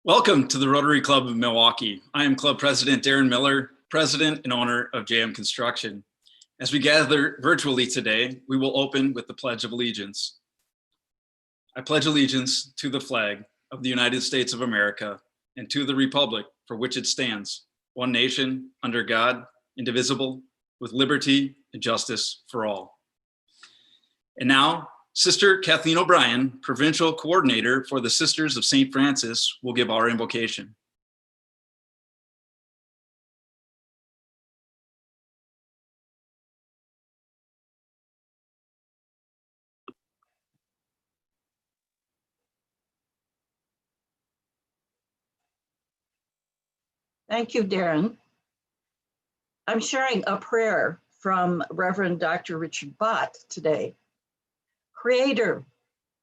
Welcome to the Rotary Club of Milwaukee. I am Club President Darren Miller, President and owner of JM Construction. As we gather virtually today, we will open with the Pledge of Allegiance. I pledge allegiance to the flag of the United States of America and to the republic for which it stands, one nation, under God, indivisible, with liberty and justice for all. And now, Sister Kathleen O'Brien, Provincial Coordinator for the Sisters of St. Francis, will give our invocation. Thank you, Darren. I'm sharing a prayer from Reverend Dr. Richard Bott today. Creator,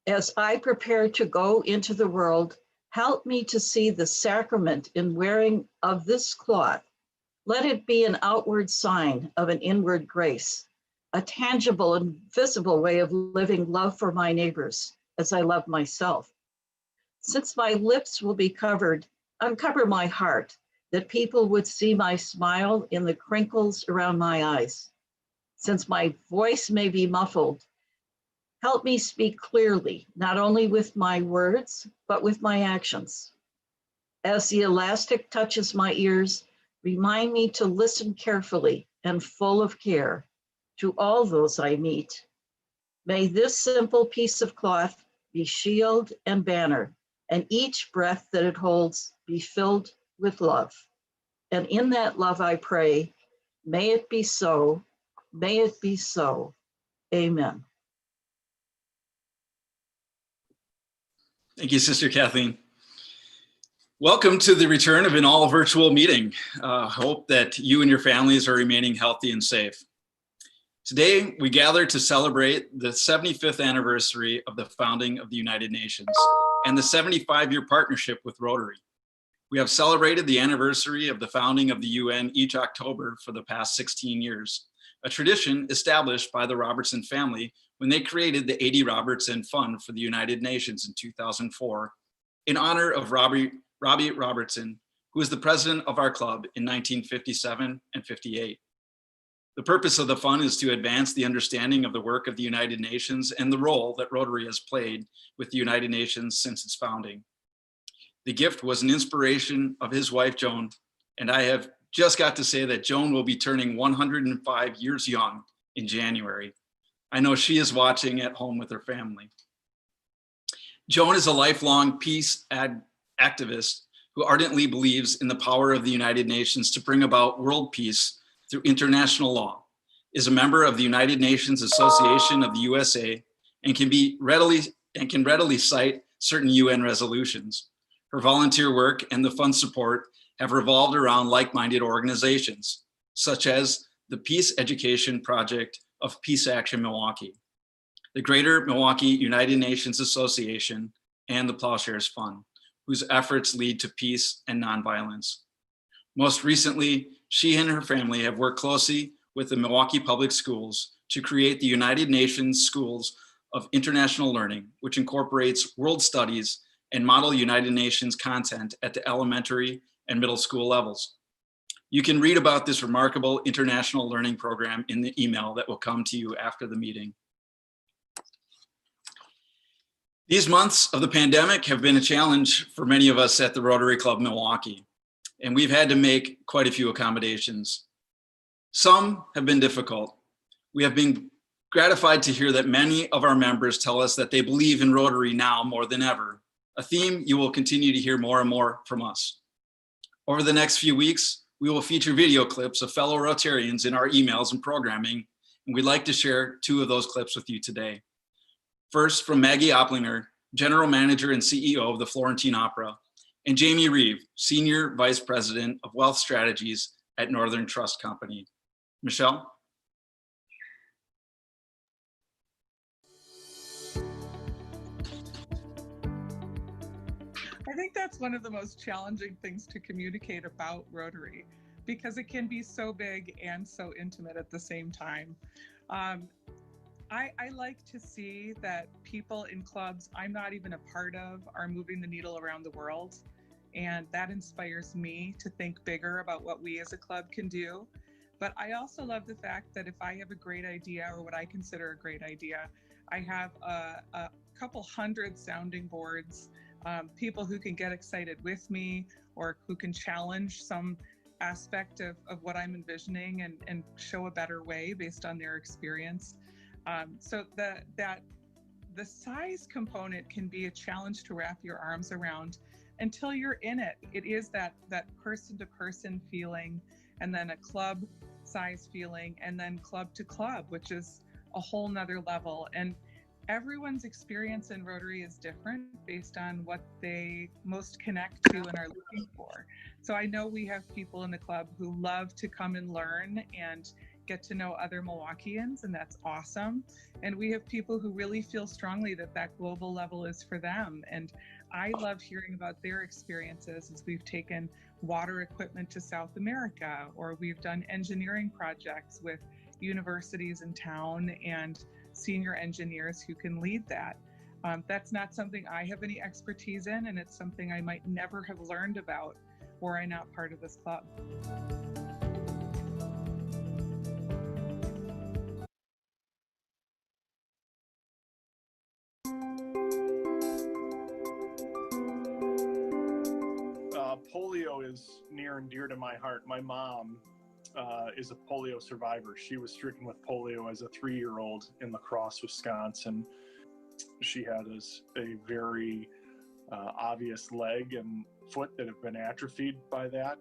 as I prepare to go into the world, help me to see the sacrament in wearing of this cloth. Let it be an outward sign of an inward grace, a tangible and visible way of living love for my neighbors as I love myself. Since my lips will be covered, uncover my heart, that people would see my smile in the crinkles around my eyes. Since my voice may be muffled, help me speak clearly, not only with my words, but with my actions. As the elastic touches my ears, remind me to listen carefully and full of care to all those I meet. May this simple piece of cloth be shield and banner, and each breath that it holds be filled with love. And in that love I pray, may it be so, may it be so. Amen. Thank you, Sister Kathleen. Welcome to the return of an all-virtual meeting. Hope that you and your families are remaining healthy and safe. Today, we gather to celebrate the 75th anniversary of the founding of the United Nations and the 75-year partnership with Rotary. We have celebrated the anniversary of the founding of the UN each October for the past 16 years, a tradition established by the Robertson family when they created the 80 Robertson Fund for the United Nations in 2004 in honor of Robbie Robertson, who was the president of our club in 1957 and 58. The purpose of the fund is to advance the understanding of the work of the United Nations and the role that Rotary has played with the United Nations since its founding. The gift was an inspiration of his wife, Joan, and I have just got to say that Joan will be turning 105 years young in January. I know she is watching at home with her family. Joan is a lifelong peace activist who ardently believes in the power of the United Nations to bring about world peace through international law, is a member of the United Nations Association of the USA, and can readily cite certain UN resolutions. Her volunteer work and the fund support have revolved around like-minded organizations, such as the Peace Education Project of Peace Action Milwaukee, the Greater Milwaukee United Nations Association, and the Plowshares Fund, whose efforts lead to peace and nonviolence. Most recently, she and her family have worked closely with the Milwaukee Public Schools to create the United Nations Schools of International Learning, which incorporates world studies and model United Nations content at the elementary and middle school levels. You can read about this remarkable international learning program in the email that will come to you after the meeting. These months of the pandemic have been a challenge for many of us at the Rotary Club Milwaukee, and we've had to make quite a few accommodations. Some have been difficult. We have been gratified to hear that many of our members tell us that they believe in Rotary now more than ever, a theme you will continue to hear more and more from us. Over the next few weeks, we will feature video clips of fellow Rotarians in our emails and programming, and we'd like to share two of those clips with you today. First, from Maggie Opplinger, General Manager and CEO of the Florentine Opera, and Jamie Reeve, Senior Vice President of Wealth Strategies at Northern Trust Company. Michelle? I think that's one of the most challenging things to communicate about Rotary, because it can be so big and so intimate at the same time. I like to see that people in clubs I'm not even a part of are moving the needle around the world. And that inspires me to think bigger about what we as a club can do. But I also love the fact that if I have a great idea, or what I consider a great idea, I have a couple hundred sounding boards, people who can get excited with me, or who can challenge some aspect of what I'm envisioning and show a better way based on their experience. So the size component can be a challenge to wrap your arms around until you're in it. It is that person-to-person feeling, and then a club size feeling, and then club to club, which is a whole nother level. And everyone's experience in Rotary is different based on what they most connect to and are looking for. So I know we have people in the club who love to come and learn and get to know other Milwaukeeans, and that's awesome. And we have people who really feel strongly that that global level is for them. And I love hearing about their experiences as we've taken water equipment to South America, or we've done engineering projects with universities in town and senior engineers who can lead that. That's not something I have any expertise in, and it's something I might never have learned about were I not part of this club. Polio is near and dear to my heart. My mom is a polio survivor. She was stricken with polio as a 3-year-old in La Crosse, Wisconsin. She had a very obvious leg and foot that have been atrophied by that,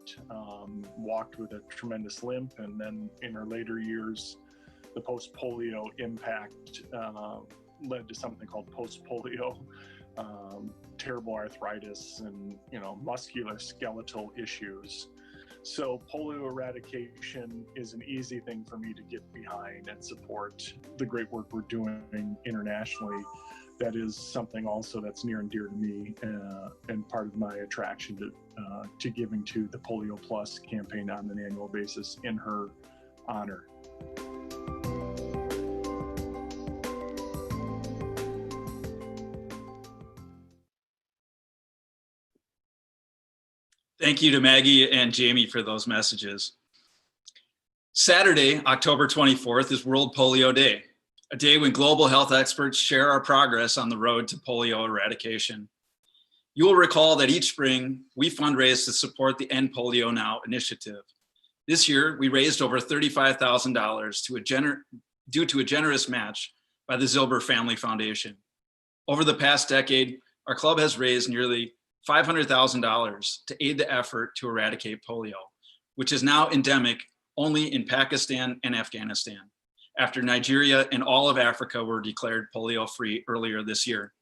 walked with a tremendous limp, and then in her later years, the post-polio impact led to something called post-polio, terrible arthritis and, musculoskeletal issues. So polio eradication is an easy thing for me to get behind and support the great work we're doing internationally. That is something also that's near and dear to me, and part of my attraction to giving to the Polio Plus campaign on an annual basis in her honor. Thank you to Maggie and Jamie for those messages. Saturday, October 24th is World Polio Day, a day when global health experts share our progress on the road to polio eradication. You will recall that each spring we fundraise to support the End Polio Now initiative. This year, we raised over $35,000 due to a generous match by the Zilber Family Foundation. Over the past decade, our club has raised nearly $500,000 to aid the effort to eradicate polio, which is now endemic only in Pakistan and Afghanistan, after Nigeria and all of Africa were declared polio-free earlier this year.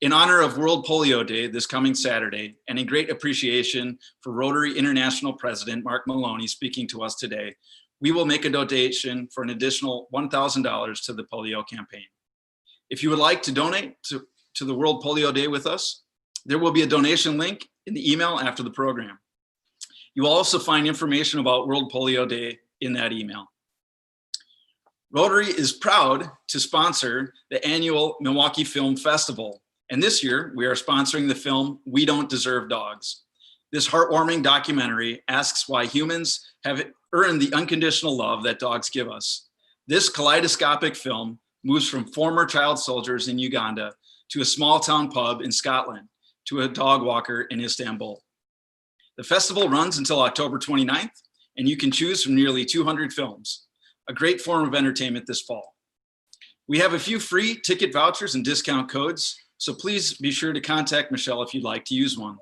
In honor of World Polio Day this coming Saturday, and in great appreciation for Rotary International President Mark Maloney speaking to us today, we will make a donation for an additional $1,000 to the polio campaign. If you would like to donate to the World Polio Day with us, there will be a donation link in the email after the program. You will also find information about World Polio Day in that email. Rotary is proud to sponsor the annual Milwaukee Film Festival. And this year, we are sponsoring the film, We Don't Deserve Dogs. This heartwarming documentary asks why humans have earned the unconditional love that dogs give us. This kaleidoscopic film moves from former child soldiers in Uganda to a small town pub in Scotland to a dog walker in Istanbul. The festival runs until October 29th, and you can choose from nearly 200 films, a great form of entertainment this fall. We have a few free ticket vouchers and discount codes, so please be sure to contact Michelle if you'd like to use one.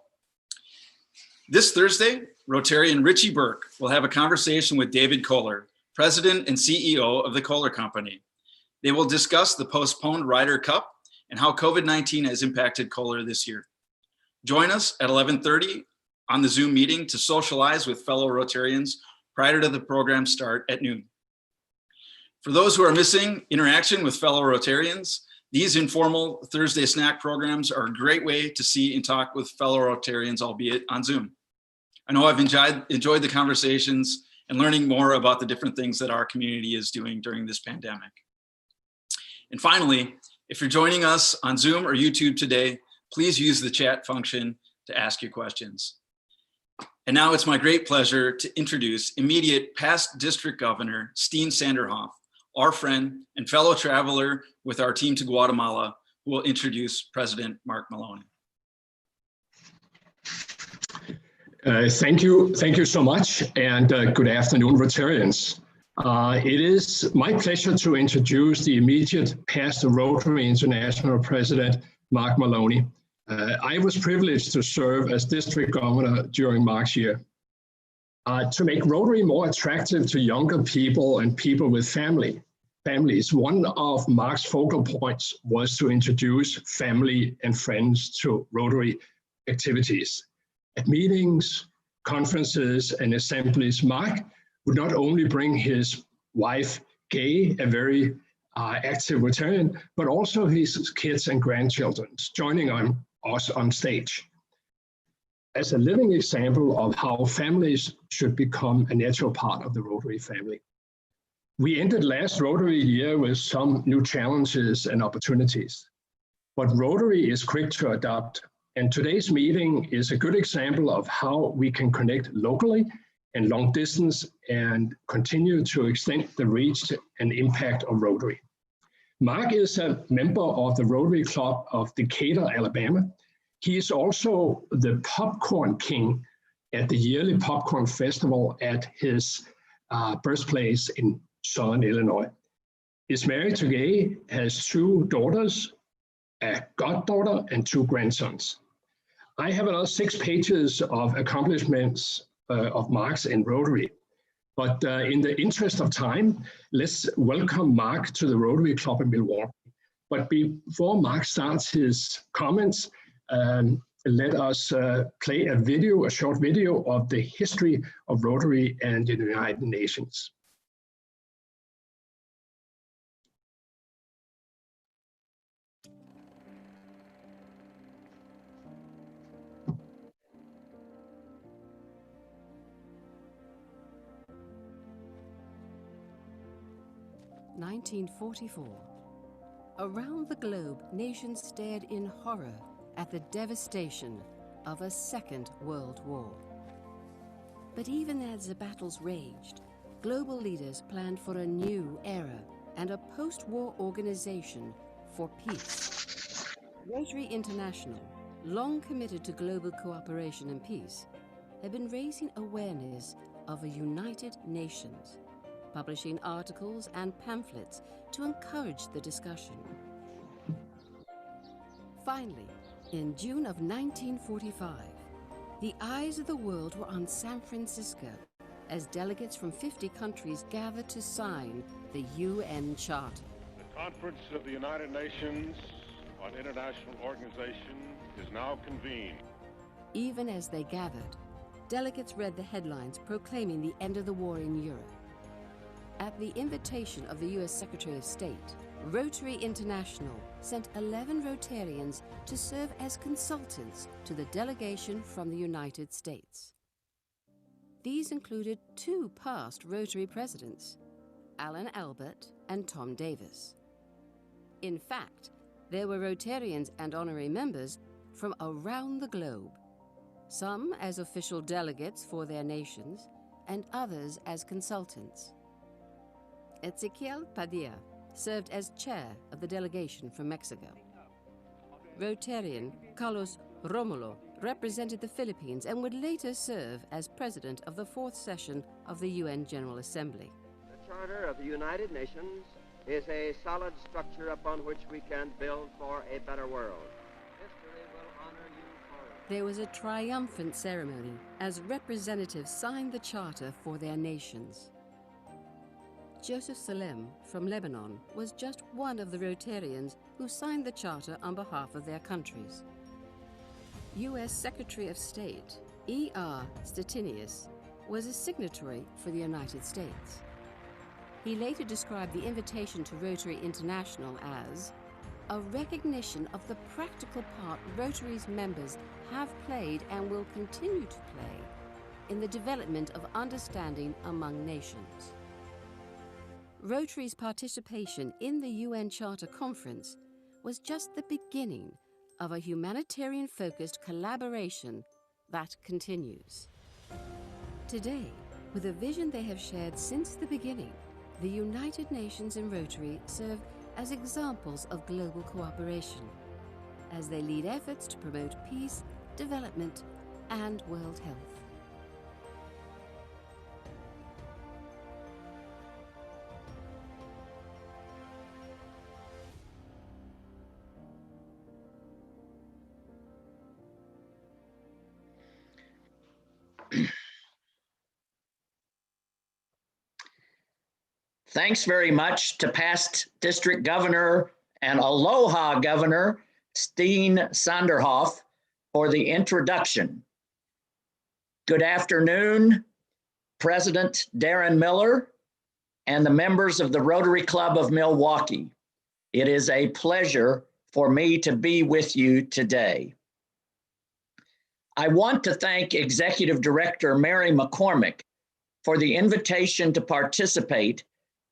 This Thursday, Rotarian Richie Burke will have a conversation with David Kohler, President and CEO of the Kohler Company. They will discuss the postponed Ryder Cup and how COVID-19 has impacted Kohler this year. Join us at 11:30 on the Zoom meeting to socialize with fellow Rotarians prior to the program start at noon. For those who are missing interaction with fellow Rotarians, these informal Thursday snack programs are a great way to see and talk with fellow Rotarians, albeit on Zoom. I know I've enjoyed the conversations and learning more about the different things that our community is doing during this pandemic. And finally, if you're joining us on Zoom or YouTube today, please use the chat function to ask you questions. And now it's my great pleasure to introduce immediate past District Governor Steen Sanderhoff, our friend and fellow traveler with our team to Guatemala, who will introduce President Mark Maloney. Thank you so much, and good afternoon, Rotarians. It is my pleasure to introduce the immediate past Rotary International President, Mark Maloney. I was privileged to serve as District Governor during Mark's year. To make Rotary more attractive to younger people and people with families, one of Mark's focal points was to introduce family and friends to Rotary activities. At meetings, conferences, and assemblies, Mark would not only bring his wife, Gay, a very active Rotarian, but also his kids and grandchildren joining us on stage as a living example of how families should become a natural part of the Rotary family. We ended last Rotary year with some new challenges and opportunities, but Rotary is quick to adapt. And today's meeting is a good example of how we can connect locally and long distance and continue to extend the reach and impact of Rotary. Mark is a member of the Rotary Club of Decatur, Alabama. He is also the popcorn king at the yearly popcorn festival at his birthplace in Southern Illinois. He's married to Gay, has 2 daughters, a goddaughter, and 2 grandsons. I have another 6 pages of accomplishments of Mark's in Rotary. But in the interest of time, let's welcome Mark to the Rotary Club in Milwaukee. But before Mark starts his comments, let us play a short video of the history of Rotary and the United Nations. (1944). Around the globe, nations stared in horror at the devastation of a Second World War. But even as the battles raged, global leaders planned for a new era and a post-war organization for peace. Rotary International, long committed to global cooperation and peace, had been raising awareness of a United Nations, publishing articles and pamphlets to encourage the discussion. Finally, in June of 1945, the eyes of the world were on San Francisco as delegates from 50 countries gathered to sign the UN Charter. The Conference of the United Nations on International Organization is now convened. Even as they gathered, delegates read the headlines proclaiming the end of the war in Europe. At the invitation of the U.S. Secretary of State, Rotary International sent 11 Rotarians to serve as consultants to the delegation from the United States. These included 2 past Rotary presidents, Alan Albert and Tom Davis. In fact, there were Rotarians and honorary members from around the globe, some as official delegates for their nations and others as consultants. Ezequiel Padilla served as chair of the delegation from Mexico. Rotarian Carlos Romulo represented the Philippines and would later serve as president of the 4th session of the UN General Assembly. The Charter of the United Nations is a solid structure upon which we can build for a better world. History will honor you forever. There was a triumphant ceremony as representatives signed the charter for their nations. Joseph Salem from Lebanon was just one of the Rotarians who signed the charter on behalf of their countries. U.S. Secretary of State E.R. Stettinius was a signatory for the United States. He later described the invitation to Rotary International as a recognition of the practical part Rotary's members have played and will continue to play in the development of understanding among nations. Rotary's participation in the UN Charter Conference was just the beginning of a humanitarian-focused collaboration that continues. Today, with a vision they have shared since the beginning, the United Nations and Rotary serve as examples of global cooperation as they lead efforts to promote peace, development, and world health. Thanks very much to past District Governor and Aloha Governor Steen Sanderhoff for the introduction. Good afternoon, President Darren Miller and the members of the Rotary Club of Milwaukee. It is a pleasure for me to be with you today. I want to thank Executive Director Mary McCormick for the invitation to participate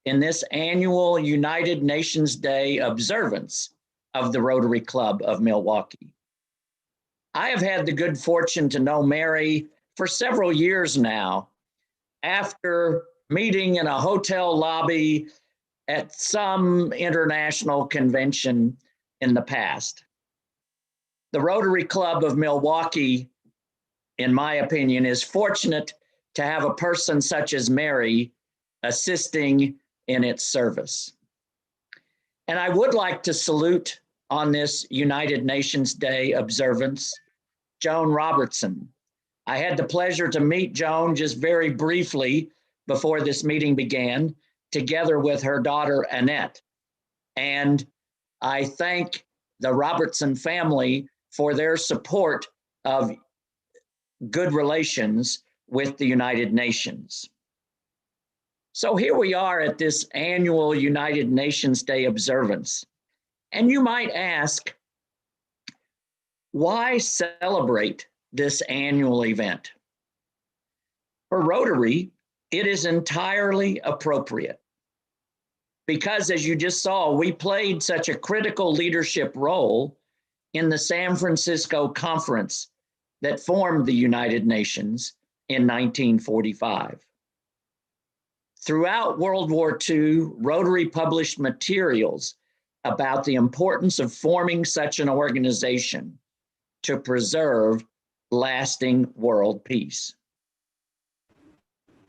in this annual United Nations Day observance of the Rotary Club of Milwaukee. I have had the good fortune to know Mary for several years now, after meeting in a hotel lobby at some international convention in the past. The Rotary Club of Milwaukee, in my opinion, is fortunate to have a person such as Mary assisting in its service. And I would like to salute on this United Nations Day observance, Joan Robertson. I had the pleasure to meet Joan just very briefly before this meeting began, together with her daughter, Annette. And I thank the Robertson family for their support of good relations with the United Nations. So here we are at this annual United Nations Day observance. And you might ask, why celebrate this annual event? For Rotary, it is entirely appropriate because, as you just saw, we played such a critical leadership role in the San Francisco Conference that formed the United Nations in 1945. Throughout World War II, Rotary published materials about the importance of forming such an organization to preserve lasting world peace.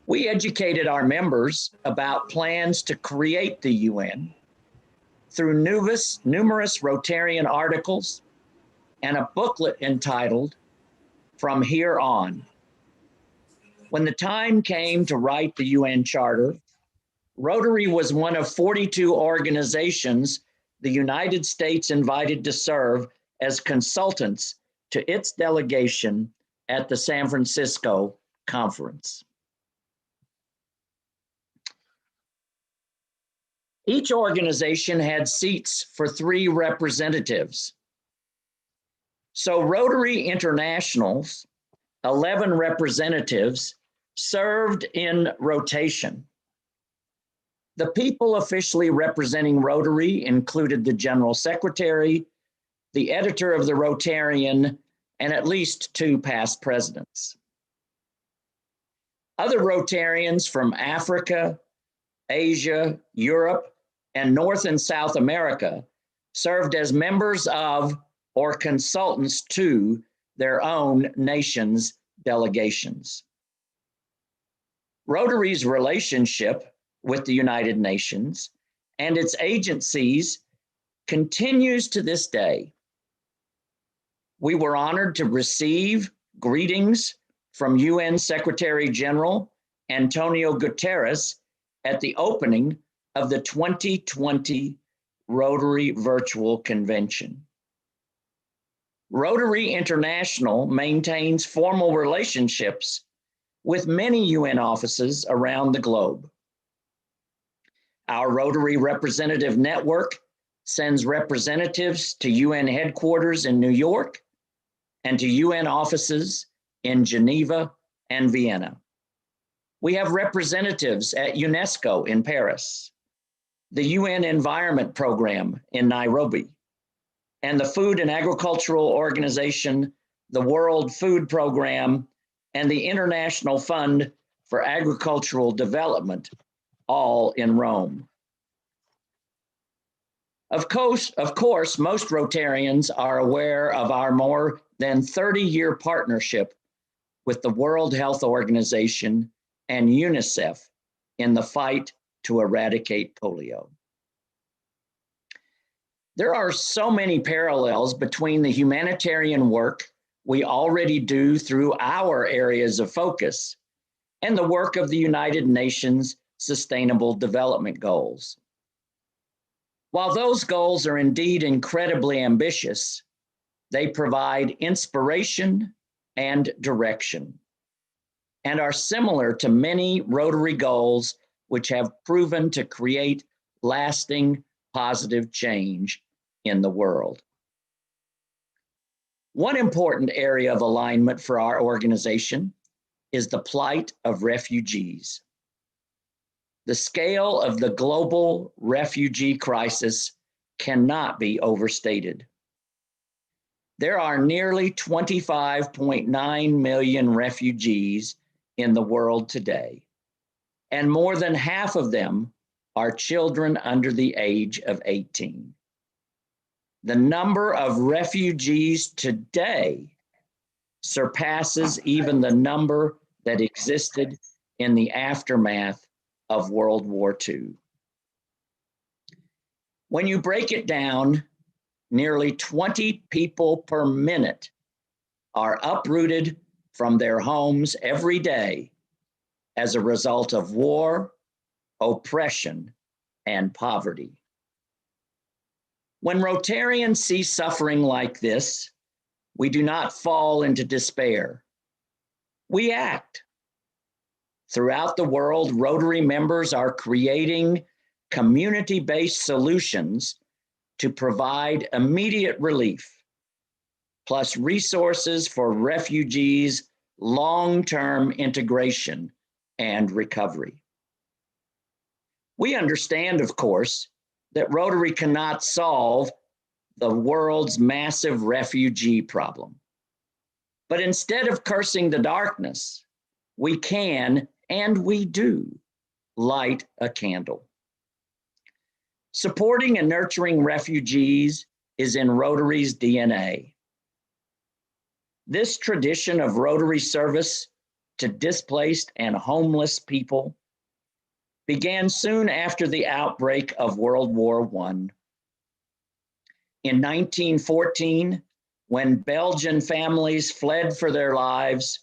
We educated our members about plans to create the UN through numerous Rotarian articles and a booklet entitled From Here On. When the time came to write the UN Charter, Rotary was one of 42 organizations the United States invited to serve as consultants to its delegation at the San Francisco Conference. Each organization had seats for 3 representatives. So Rotary International's 11 representatives served in rotation. The people officially representing Rotary included the General Secretary, the editor of the Rotarian, and at least 2 past presidents. Other Rotarians from Africa, Asia, Europe, and North and South America served as members of or consultants to their own nation's delegations. Rotary's relationship with the United Nations and its agencies continues to this day. We were honored to receive greetings from UN Secretary General Antonio Guterres at the opening of the 2020 Rotary Virtual Convention. Rotary International maintains formal relationships with many UN offices around the globe. Our Rotary Representative Network sends representatives to UN headquarters in New York and to UN offices in Geneva and Vienna. We have representatives at UNESCO in Paris, the UN Environment Program in Nairobi, and the Food and Agricultural Organization, the World Food Program, and the International Fund for Agricultural Development, all in Rome. Of course, most Rotarians are aware of our more than 30-year partnership with the World Health Organization and UNICEF in the fight to eradicate polio. There are so many parallels between the humanitarian work we already do through our areas of focus and the work of the United Nations Sustainable Development Goals. While those goals are indeed incredibly ambitious, they provide inspiration and direction, and are similar to many Rotary goals which have proven to create lasting positive change in the world. One important area of alignment for our organization is the plight of refugees. The scale of the global refugee crisis cannot be overstated. There are nearly 25.9 million refugees in the world today, and more than half of them are children under the age of 18. The number of refugees today surpasses even the number that existed in the aftermath of World War II. When you break it down, nearly 20 people per minute are uprooted from their homes every day as a result of war, oppression, and poverty. When Rotarians see suffering like this, we do not fall into despair. We act. Throughout the world, Rotary members are creating community-based solutions to provide immediate relief, plus resources for refugees' long-term integration and recovery. We understand, of course, that Rotary cannot solve the world's massive refugee problem. But instead of cursing the darkness, we can, and we do, light a candle. Supporting and nurturing refugees is in Rotary's DNA. This tradition of Rotary service to displaced and homeless people began soon after the outbreak of World War I. In 1914, when Belgian families fled for their lives,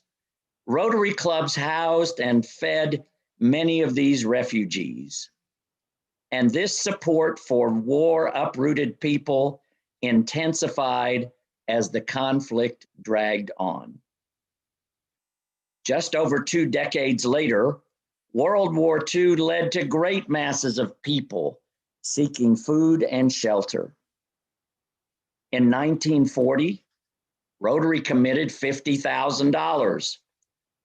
Rotary clubs housed and fed many of these refugees. And this support for war-uprooted people intensified as the conflict dragged on. Just over 2 decades later, World War II led to great masses of people seeking food and shelter. In 1940, Rotary committed $50,000,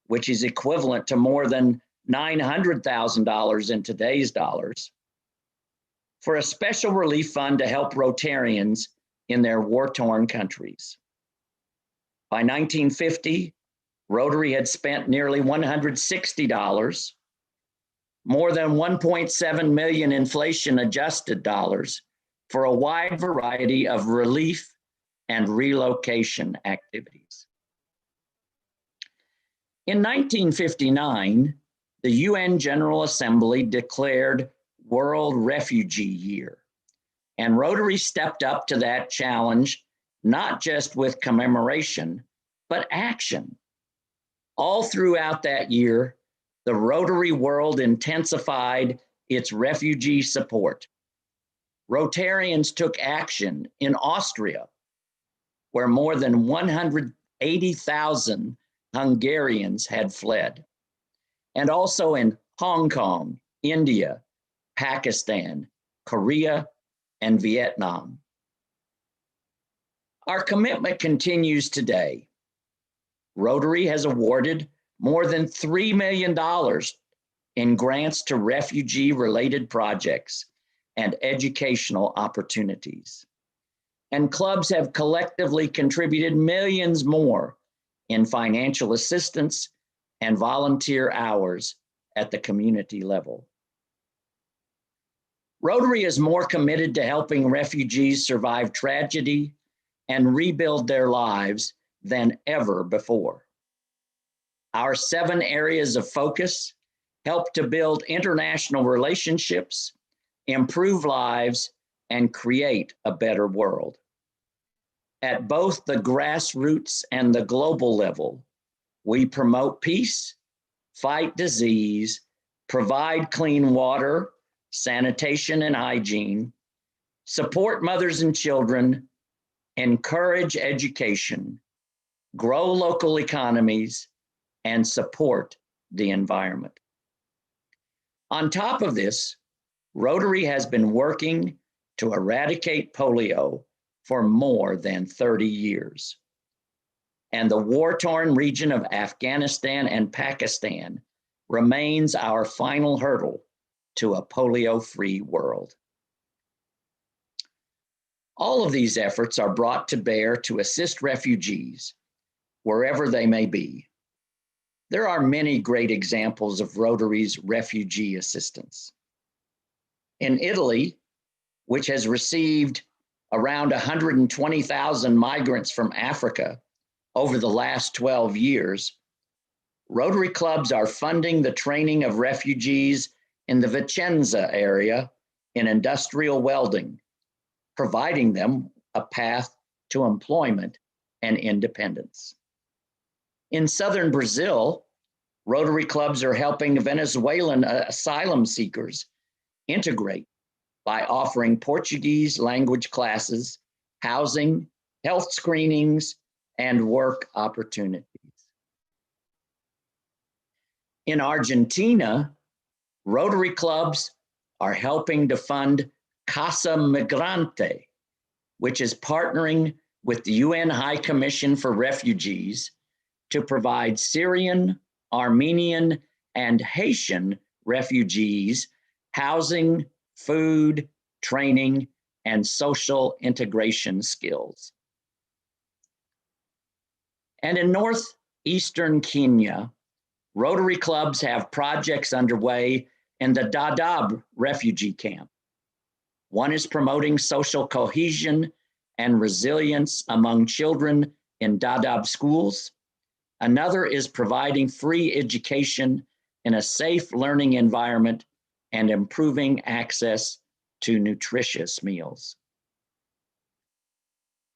which is equivalent to more than $900,000 in today's dollars, for a special relief fund to help Rotarians in their war-torn countries. By 1950, Rotary had spent nearly $160, more than 1.7 million inflation-adjusted dollars for a wide variety of relief and relocation activities. In 1959, the UN General Assembly declared World Refugee Year, and Rotary stepped up to that challenge, not just with commemoration, but action. All throughout that year, the Rotary world intensified its refugee support. Rotarians took action in Austria, where more than 180,000 Hungarians had fled, and also in Hong Kong, India, Pakistan, Korea, and Vietnam. Our commitment continues today. Rotary has awarded more than $3 million in grants to refugee-related projects and educational opportunities. and clubs have collectively contributed millions more in financial assistance and volunteer hours at the community level. Rotary is more committed to helping refugees survive tragedy and rebuild their lives than ever before. Our 7 areas of focus help to build international relationships, improve lives, and create a better world. At both the grassroots and the global level, we promote peace, fight disease, provide clean water, sanitation and hygiene, support mothers and children, encourage education, grow local economies, and support the environment. On top of this, Rotary has been working to eradicate polio for more than 30 years. And the war-torn region of Afghanistan and Pakistan remains our final hurdle to a polio-free world. All of these efforts are brought to bear to assist refugees wherever they may be. There are many great examples of Rotary's refugee assistance. In Italy, which has received around 120,000 migrants from Africa over the last 12 years, Rotary clubs are funding the training of refugees in the Vicenza area in industrial welding, providing them a path to employment and independence. In southern Brazil, Rotary clubs are helping Venezuelan asylum seekers integrate by offering Portuguese language classes, housing, health screenings, and work opportunities. In Argentina, Rotary clubs are helping to fund Casa Migrante, which is partnering with the UN High Commission for Refugees to provide Syrian, Armenian, and Haitian refugees housing, food, training, and social integration skills. And in northeastern Kenya, Rotary clubs have projects underway in the Dadaab refugee camp. One is promoting social cohesion and resilience among children in Dadaab schools. Another is providing free education in a safe learning environment and improving access to nutritious meals.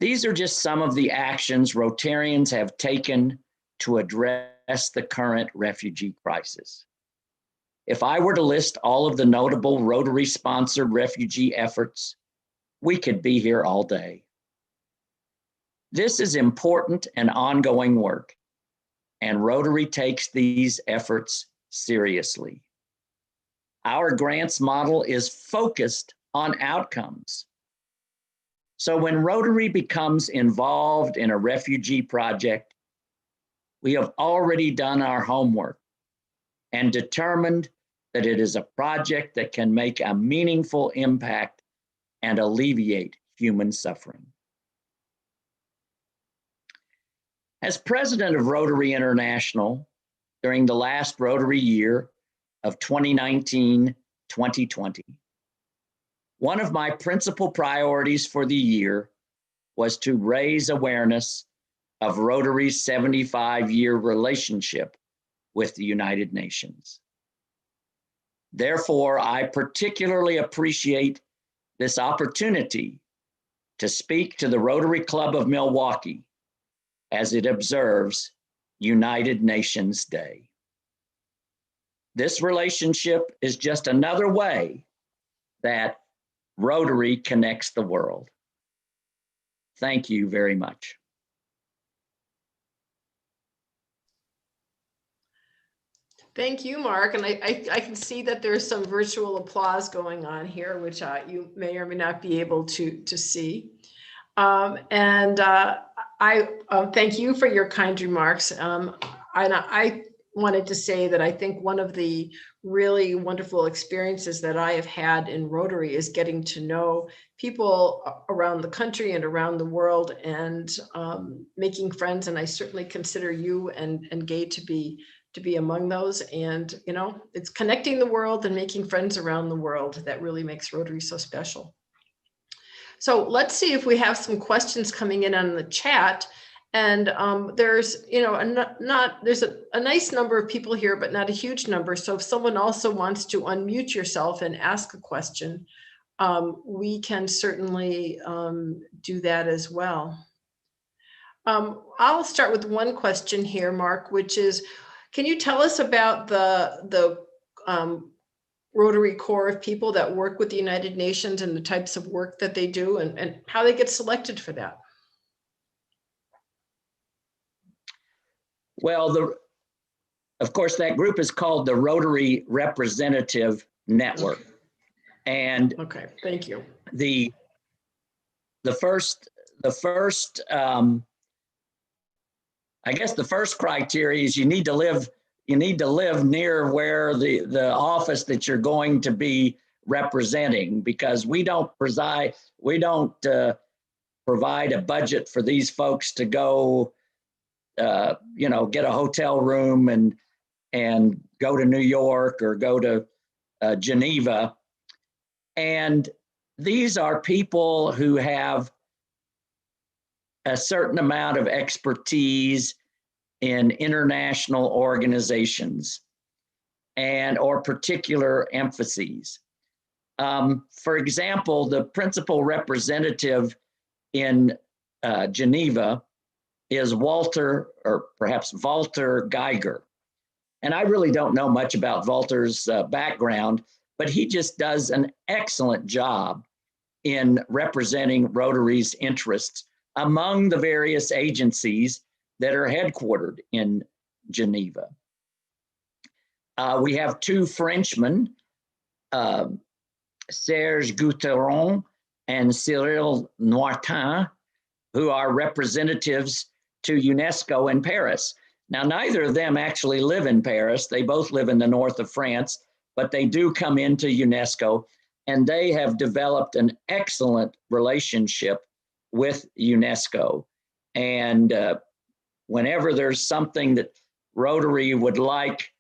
These are just some of the actions Rotarians have taken to address the current refugee crisis. If I were to list all of the notable Rotary-sponsored refugee efforts, we could be here all day. This is important and ongoing work, and Rotary takes these efforts seriously. Our grants model is focused on outcomes. So when Rotary becomes involved in a refugee project, we have already done our homework and determined that it is a project that can make a meaningful impact and alleviate human suffering. As president of Rotary International during the last Rotary year of 2019-2020, one of my principal priorities for the year was to raise awareness of Rotary's 75-year relationship with the United Nations. Therefore, I particularly appreciate this opportunity to speak to the Rotary Club of Milwaukee as it observes United Nations Day. This relationship is just another way that Rotary connects the world. Thank you very much. Thank you, Mark. And I can see that there's some virtual applause going on here, which you may or may not be able to see. I thank you for your kind remarks. I wanted to say that I think one of the really wonderful experiences that I have had in Rotary is getting to know people around the country and around the world, and making friends. And I certainly consider you and Gay to be among those. And, you know, it's connecting the world and making friends around the world that really makes Rotary so special. So let's see if we have some questions coming in on the chat. And there's, you know, there's a nice number of people here, but not a huge number. So if someone also wants to unmute yourself and ask a question, we can certainly do that as well. I'll start with one question here, Mark, which is, can you tell us about the Rotary Corps of people that work with the United Nations and the types of work that they do, and how they get selected for that? Well, of course, that group is called the Rotary Representative Network. And okay, thank you. The first I guess the first criteria is you need to live near where the office that you're going to be representing, because we don't provide a budget for these folks to go you know, get a hotel room and go to New York or go to Geneva. And these are people who have a certain amount of expertise in international organizations and or particular emphases. For example, the principal representative in Geneva is Walter, or perhaps Walter Geiger. And I really don't know much about Walter's background, but he just does an excellent job in representing Rotary's interests among the various agencies that are headquartered in Geneva. We have two Frenchmen, Serge Gouteron and Cyril Noirtin, who are representatives to UNESCO in Paris. Now, neither of them actually live in Paris. They both live in the north of France, but they do come into UNESCO, and they have developed an excellent relationship with UNESCO. And whenever there's something that Rotary would like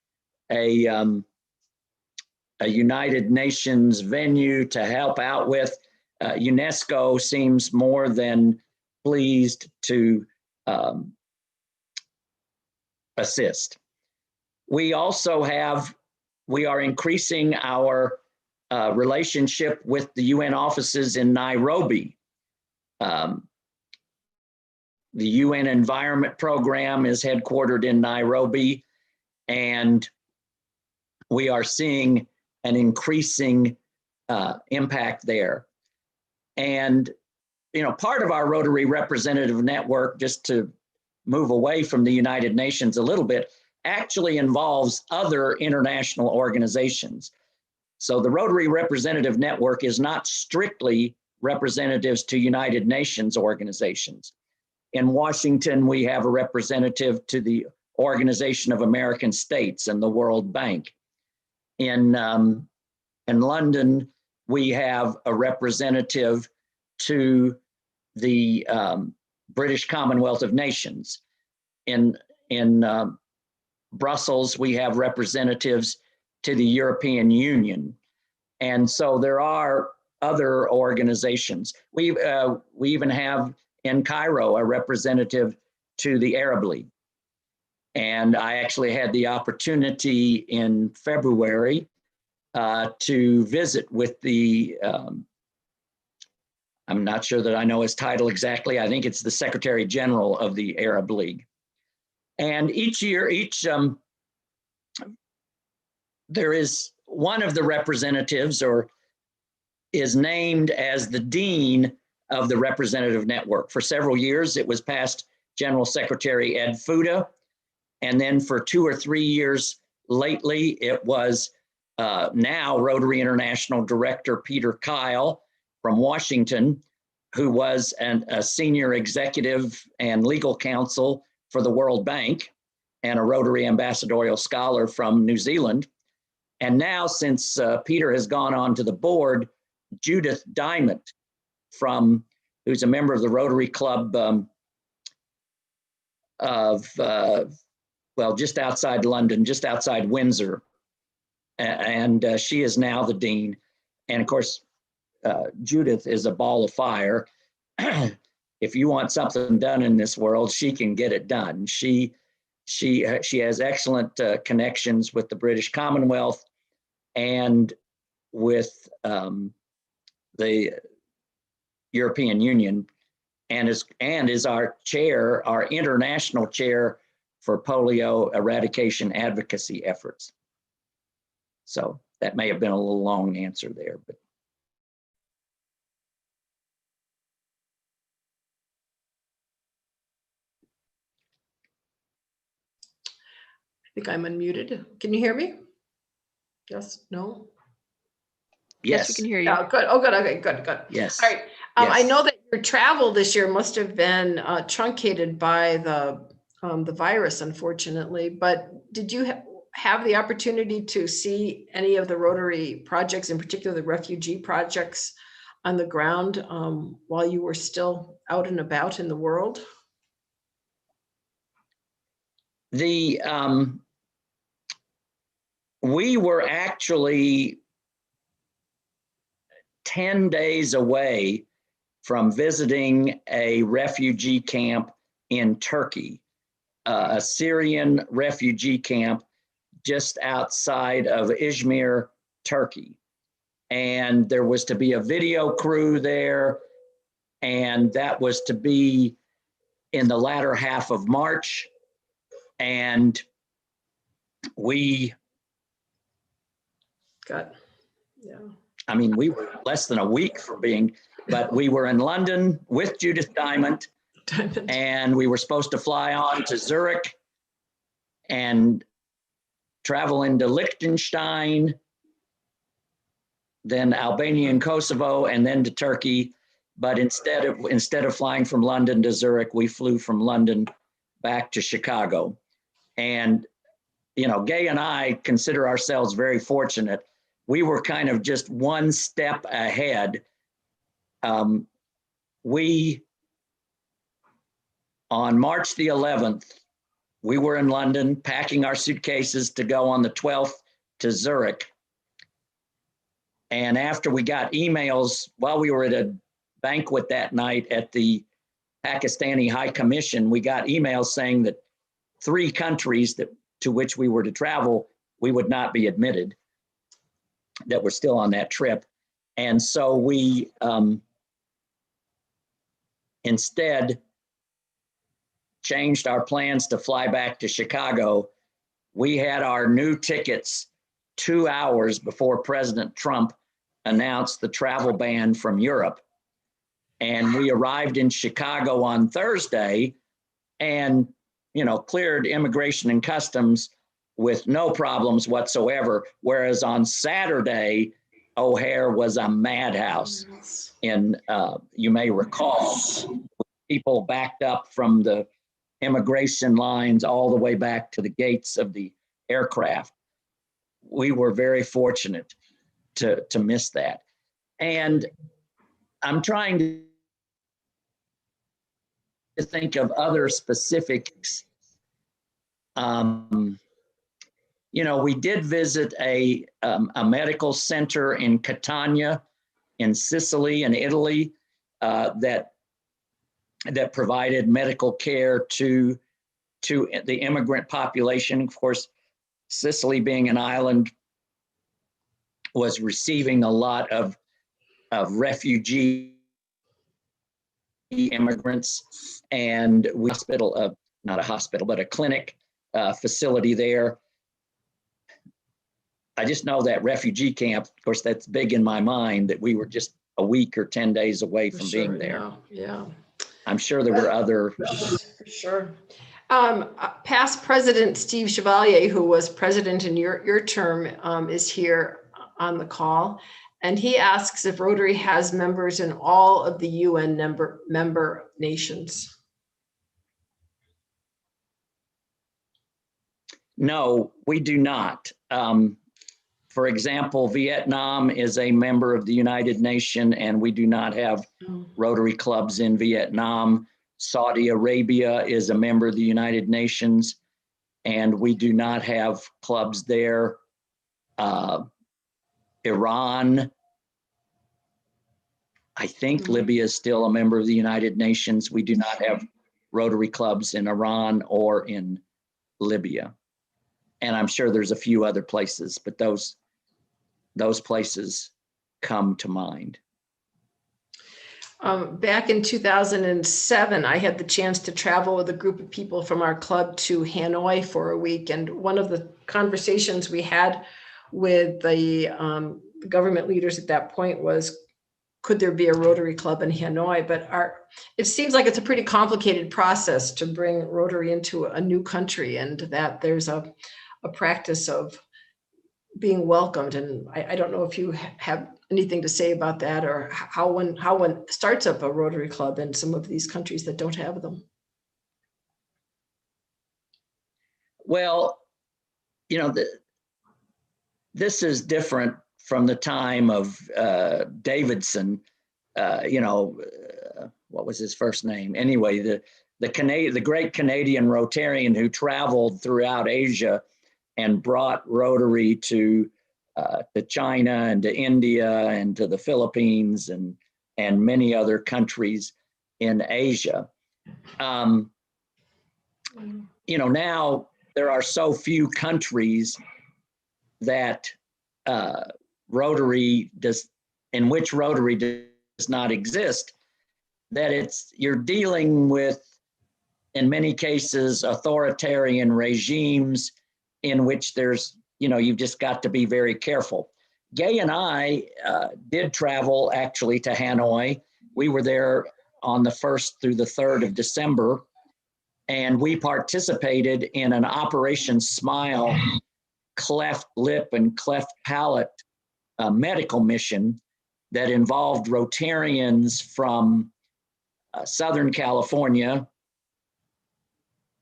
a United Nations venue to help out with, UNESCO seems more than pleased to assist. We are increasing our relationship with the UN offices in Nairobi. The UN Environment Program is headquartered in Nairobi, and we are seeing an increasing impact there. And, you know, part of our Rotary Representative Network, just to move away from the United Nations a little bit, actually involves other international organizations. So the Rotary Representative Network is not strictly representatives to United Nations organizations. In Washington, we have a representative to the Organization of American States and the World Bank. In London, we have a representative to the British Commonwealth of Nations. In Brussels, we have representatives to the European Union. And so there are other organizations. We even have in Cairo a representative to the Arab League. And I actually had the opportunity in February to visit with the, I'm not sure that I know his title exactly. I think it's the Secretary General of the Arab League. And each year, there is one of the representatives or is named as the Dean of the Representative Network. For several years, it was past General Secretary Ed Fuda. And then for 2 or 3 years lately, it was now Rotary International Director Peter Kyle from Washington, who was a senior executive and legal counsel for the World Bank. and a Rotary Ambassadorial Scholar from New Zealand. And now, since Peter has gone on to the board, Judith Diamond, who's a member of the Rotary Club just outside London, just outside Windsor. And she is now the dean. And of course, Judith is a ball of fire. If you want something done in this world, she can get it done. She has excellent connections with the British Commonwealth and with the European Union, and is our chair, our international chair for polio eradication advocacy efforts. So that may have been a little long answer there, but. I think I'm unmuted. Can you hear me? Yes, no? Yes, we can hear you. Yeah, good. Oh, good. Okay, good. Yes. All right. Yes. I know that your travel this year must have been truncated by the virus, unfortunately, but did you have the opportunity to see any of the Rotary projects, in particular the refugee projects on the ground while you were still out and about in the world? We were actually 10 days away from visiting a refugee camp in Turkey, a Syrian refugee camp just outside of Izmir, Turkey. And there was to be a video crew there, and that was to be in the latter half of March. And we we were less than a week from but we were in London with Judith Diamond, and we were supposed to fly on to Zurich and travel into Liechtenstein, then Albania and Kosovo, and then to Turkey. But instead of flying from London to Zurich, we flew from London back to Chicago. And, Gay and I consider ourselves very fortunate. We were kind of just one step ahead. On March the 11th, we were in London packing our suitcases to go on the 12th to Zurich. And after we got emails while we were at a banquet that night at the Pakistani High Commission, we got emails saying that 3 countries to which we were to travel, we would not be admitted, that were still on that trip. And so we instead changed our plans to fly back to Chicago. We had our new tickets 2 hours before President Trump announced the travel ban from Europe. And we arrived in Chicago on Thursday and, cleared immigration and customs with no problems whatsoever. Whereas on Saturday, O'Hare was a madhouse. And you may recall, people backed up from the immigration lines all the way back to the gates of the aircraft. We were very fortunate to miss that. And I'm trying to think of other specifics. We did visit a medical center in Catania, in Sicily, in Italy, that provided medical care to the immigrant population. Of course, Sicily, being an island, was receiving a lot of refugee immigrants, and we not a hospital, but a clinic facility there. I just know that refugee camp, of course, that's big in my mind, that we were just a week or 10 days away from being there. Yeah. I'm sure there were other. For sure. Past President Steve Chevalier, who was president in your term, is here on the call. And he asks if Rotary has members in all of the UN member nations. No, we do not. For example, Vietnam is a member of the United Nations, and we do not have Rotary clubs in Vietnam. Saudi Arabia is a member of the United Nations, and we do not have clubs there. Iran, I think Libya is still a member of the United Nations. We do not have Rotary clubs in Iran or in Libya. And I'm sure there's a few other places, but those places come to mind. Back in 2007, I had the chance to travel with a group of people from our club to Hanoi for a week. And one of the conversations we had with the government leaders at that point was, could there be a Rotary club in Hanoi? But it seems like it's a pretty complicated process to bring Rotary into a new country, and that there's a practice of being welcomed. And I don't know if you have anything to say about that, or how one starts up a Rotary club in some of these countries that don't have them. Well, you know, this is different from the time of Davidson. What was his first name? Anyway, the great Canadian Rotarian who traveled throughout Asia and brought Rotary to China and to India and to the Philippines and many other countries in Asia. Now there are so few countries that in which Rotary does not exist, that you're dealing with, in many cases, authoritarian regimes in which you've just got to be very careful. Gay and I did travel actually to Hanoi. We were there on the 1st through the 3rd of December, and we participated in an Operation Smile cleft lip and cleft palate medical mission that involved Rotarians from Southern California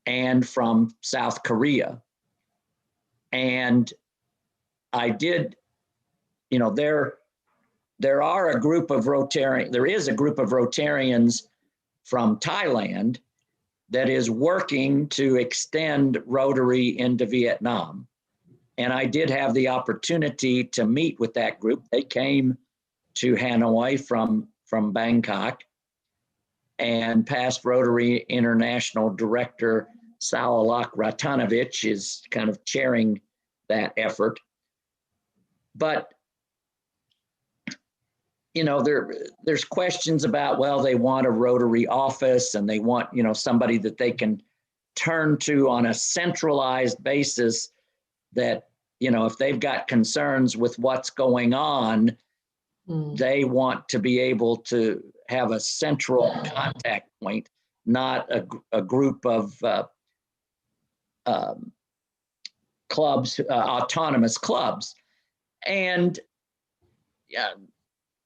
and from South Korea. And I did, there is a group of Rotarians from Thailand that is working to extend Rotary into Vietnam. And I did have the opportunity to meet with that group. They came to Hanoi from Bangkok, and past Rotary International Director Salalak Ratanovich is kind of chairing that effort. But, there's questions about, well, they want a Rotary office and they want, somebody that they can turn to on a centralized basis that, if they've got concerns with what's going on, they want to be able to have a central contact point, not a group of clubs, autonomous clubs. And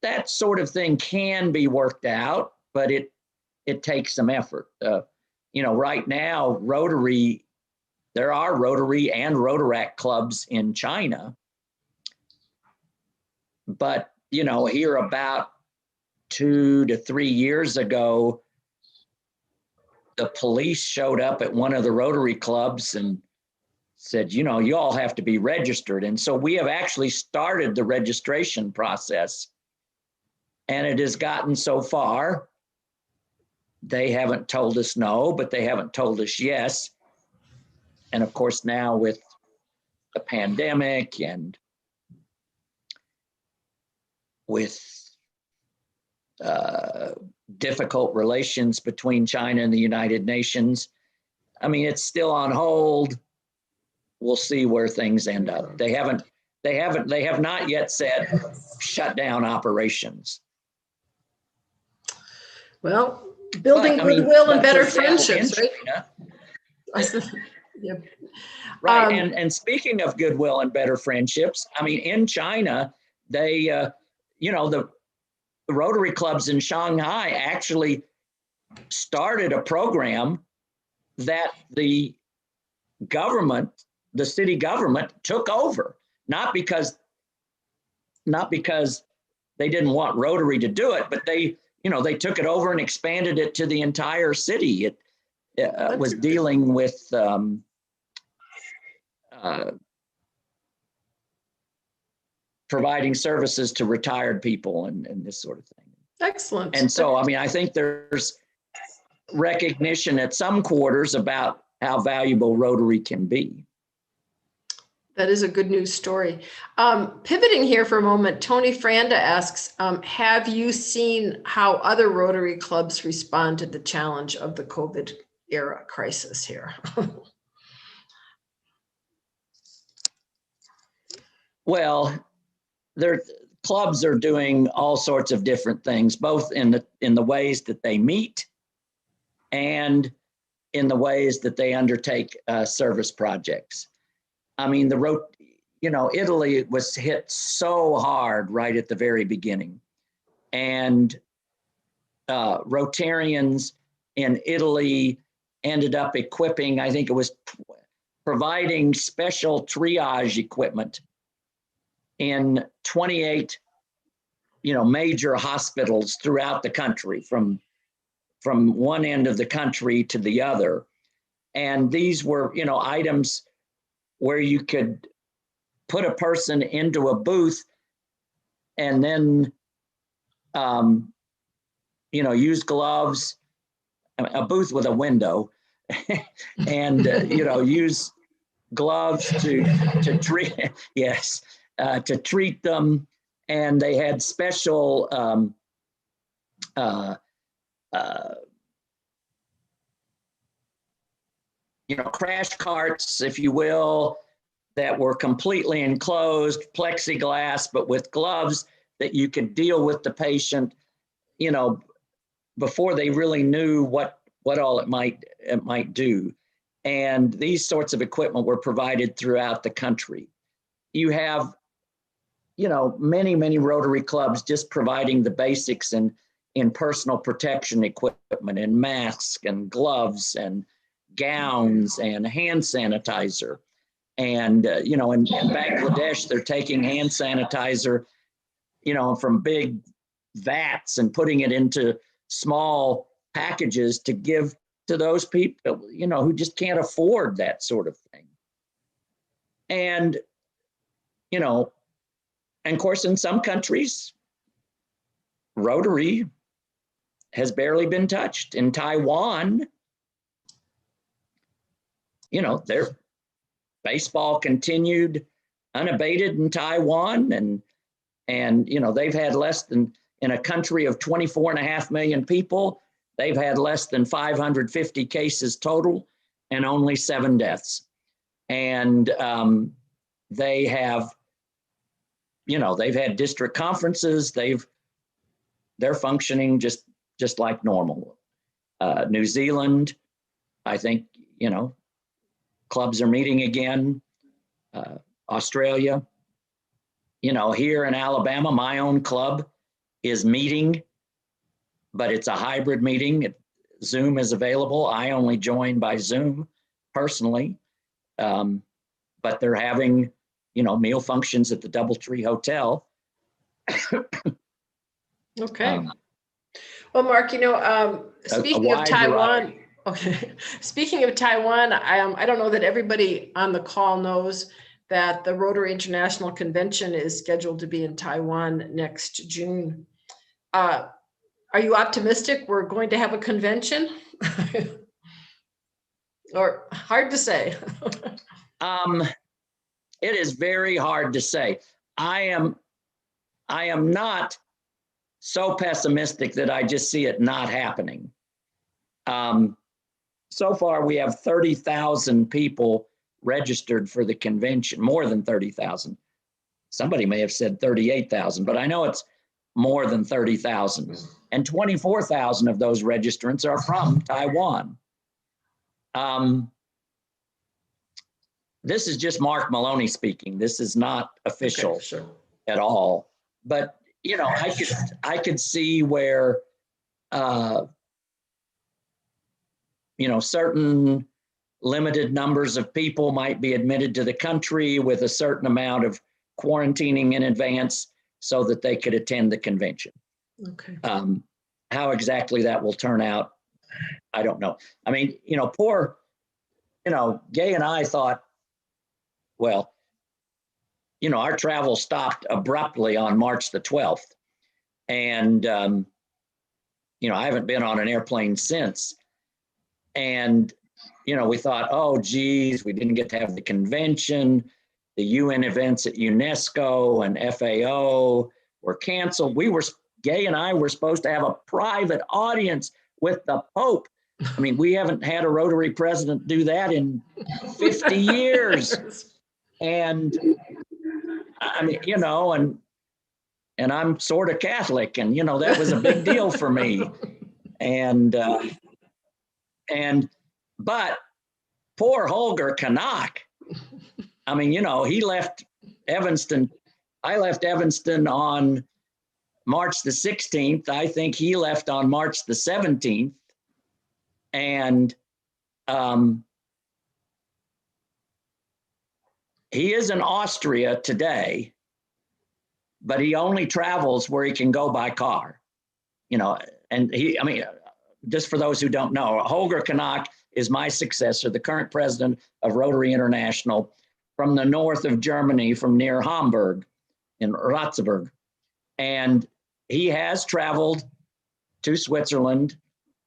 that sort of thing can be worked out, but it takes some effort. Right now, there are Rotary and Rotaract clubs in China. But, here about 2 to 3 years ago, the police showed up at one of the Rotary clubs and said, you all have to be registered. And so we have actually started the registration process. And it has gotten so far. They haven't told us no, but they haven't told us yes. And of course, now with the pandemic and with difficult relations between China and the United Nations, it's still on hold. We'll see where things end up. They have not yet said shut down operations. Well, building goodwill and better friendships, right? Yep. Right. And speaking of goodwill and better friendships, in China, they, the Rotary clubs in Shanghai actually started a program that the government the city government took over, not because they didn't want Rotary to do it, but they took it over and expanded it to the entire city. It was dealing with providing services to retired people and this sort of thing. Excellent. And so, I mean, I think there's recognition at some quarters about how valuable Rotary can be. That is a good news story. Pivoting here for a moment, Tony Franda asks, have you seen how other Rotary clubs respond to the challenge of the COVID era crisis here? Well, their clubs are doing all sorts of different things, both in the ways that they meet and in the ways that they undertake service projects. I mean, Italy was hit so hard right at the very beginning, and Rotarians in Italy ended up equipping, I think it was providing special triage equipment in 28, major hospitals throughout the country, from one end of the country to the other. And these were, items where you could put a person into a booth and then, use gloves, a booth with a window, and, use gloves to treat, yes, to treat them. And they had special crash carts, if you will, that were completely enclosed, plexiglass, but with gloves that you could deal with the patient, before they really knew what all it might do. And these sorts of equipment were provided throughout the country. You have, many Rotary clubs just providing the basics in personal protection equipment and masks and gloves and gowns and hand sanitizer. And, in Bangladesh, they're taking hand sanitizer, from big vats and putting it into small packages to give to those people, who just can't afford that sort of thing. And, and of course, in some countries, Rotary has barely been touched. In Taiwan, their baseball continued unabated in Taiwan, and they've had less than, in a country of 24.5 million people, they've had less than 550 cases total and only 7 deaths. And they have, they've had district conferences. They're functioning just like normal. New Zealand, I think, clubs are meeting again. Australia, here in Alabama, my own club is meeting, but it's a hybrid meeting. Zoom is available. I only join by Zoom personally, but they're having, meal functions at the DoubleTree Hotel. Okay. Well, Mark, speaking of Taiwan, speaking of Taiwan, I don't know that everybody on the call knows that the Rotary International Convention is scheduled to be in Taiwan next June. Are you optimistic we're going to have a convention? Or hard to say? It is very hard to say. I am not so pessimistic that I just see it not happening. So far, we have 30,000 people registered for the convention, more than 30,000. Somebody may have said 38,000, but I know it's more than 30,000. And 24,000 of those registrants are from Taiwan. This is just Mark Maloney speaking. This is not official at all. But, I could see where, certain limited numbers of people might be admitted to the country with a certain amount of quarantining in advance so that they could attend the convention. Okay. How exactly that will turn out, I don't know. I mean, poor, Gay and I thought, well, our travel stopped abruptly on March the 12th. And, I haven't been on an airplane since. And, we thought, oh, geez, we didn't get to have the convention. The UN events at UNESCO and FAO were canceled. Gay and I were supposed to have a private audience with the Pope. I mean, we haven't had a Rotary president do that in 50 years. And I mean, and I'm sort of Catholic, and, that was a big deal for me. But poor Holger Kanak, I mean, he left Evanston. I left Evanston on March the 16th. I think he left on March the 17th. And he is in Austria today, but he only travels where he can go by car, and just for those who don't know, Holger Kanak is my successor, the current president of Rotary International, from the north of Germany, from near Hamburg in Ratzeburg. And he has traveled to Switzerland.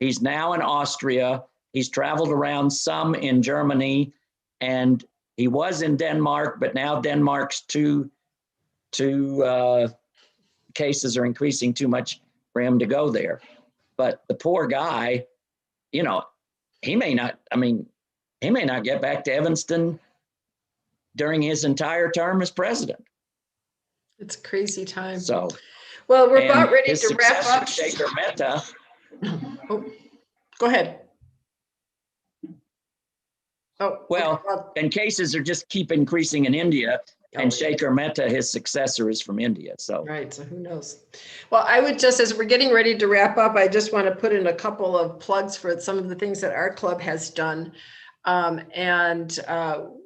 He's now in Austria. He's traveled around some in Germany, and he was in Denmark, but now Denmark's two cases are increasing too much for him to go there. But the poor guy, he may not get back to Evanston during his entire term as president. It's a crazy time. So, well, we're about ready to wrap up. Shaker Mehta. Oh, go ahead. Oh, well, okay. And cases are just keep increasing in India. And Shaker Mehta, his successor, is from India. So right. So who knows? Well, I would just, as we're getting ready to wrap up, I just want to put in a couple of plugs for some of the things that our club has done.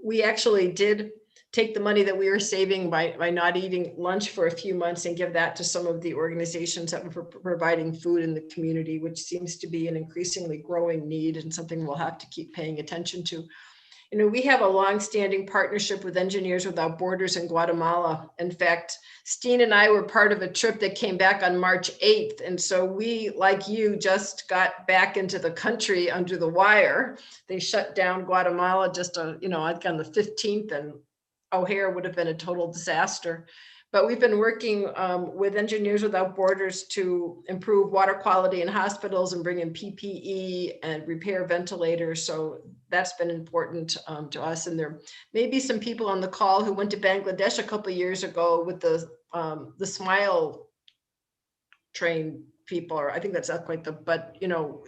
We actually did take the money that we were saving by not eating lunch for a few months and give that to some of the organizations that were providing food in the community, which seems to be an increasingly growing need and something we'll have to keep paying attention to. We have a long-standing partnership with Engineers Without Borders in Guatemala. In fact, Steen and I were part of a trip that came back on March 8th. And so we, like you, just got back into the country under the wire. They shut down Guatemala just, on the 15th, and O'Hare would have been a total disaster. But we've been working with Engineers Without Borders to improve water quality in hospitals and bring in PPE and repair ventilators. So that's been important to us. And there may be some people on the call who went to Bangladesh a couple of years ago with the Smile train people, or I think that's not quite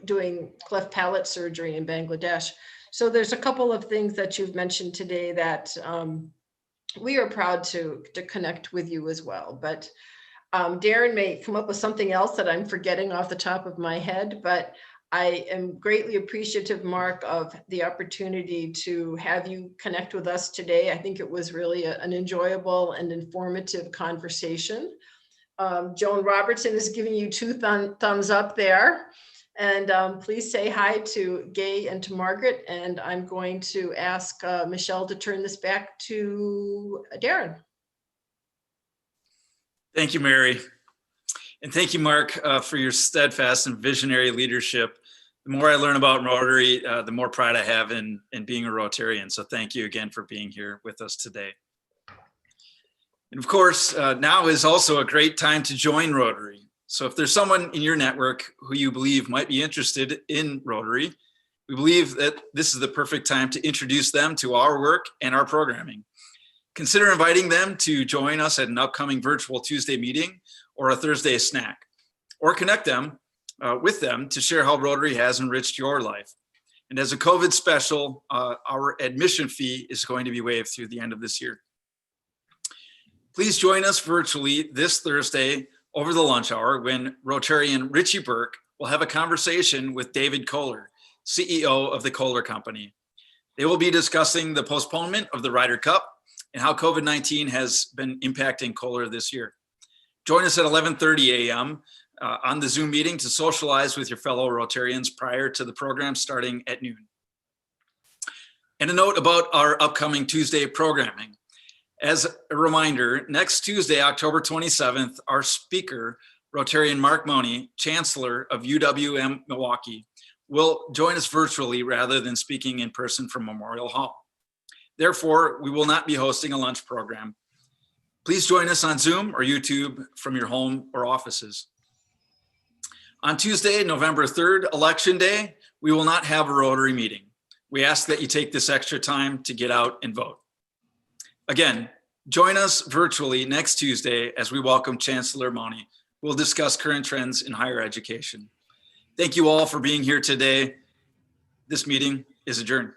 doing cleft palate surgery in Bangladesh. So there's a couple of things that you've mentioned today that we are proud to connect with you as well. But Darren may come up with something else that I'm forgetting off the top of my head, but I am greatly appreciative, Mark, of the opportunity to have you connect with us today. I think it was really an enjoyable and informative conversation. Joan Robertson is giving you two thumbs up there. And please say hi to Gay and to Margaret. And I'm going to ask Michelle to turn this back to Darren. Thank you, Mary. And thank you, Mark, for your steadfast and visionary leadership. The more I learn about Rotary, the more pride I have in being a Rotarian. So thank you again for being here with us today. And of course, now is also a great time to join Rotary. So if there's someone in your network who you believe might be interested in Rotary, we believe that this is the perfect time to introduce them to our work and our programming. Consider inviting them to join us at an upcoming virtual Tuesday meeting or a Thursday snack, or connect them with them to share how Rotary has enriched your life. And as a COVID special, our admission fee is going to be waived through the end of this year. Please join us virtually this Thursday over the lunch hour when Rotarian Richie Burke will have a conversation with David Kohler, CEO of the Kohler Company. They will be discussing the postponement of the Ryder Cup and how COVID-19 has been impacting Kohler this year. Join us at 11:30 a.m. On the Zoom meeting to socialize with your fellow Rotarians prior to the program starting at noon. And a note about our upcoming Tuesday programming. As a reminder, next Tuesday, October 27th, our speaker, Rotarian Mark Maloney, Chancellor of UWM Milwaukee, will join us virtually rather than speaking in person from Memorial Hall. Therefore, we will not be hosting a lunch program. Please join us on Zoom or YouTube from your home or offices. On Tuesday, November 3rd, Election Day, we will not have a Rotary meeting. We ask that you take this extra time to get out and vote. Again, join us virtually next Tuesday as we welcome Chancellor Maloney, who will discuss current trends in higher education. Thank you all for being here today. This meeting is adjourned.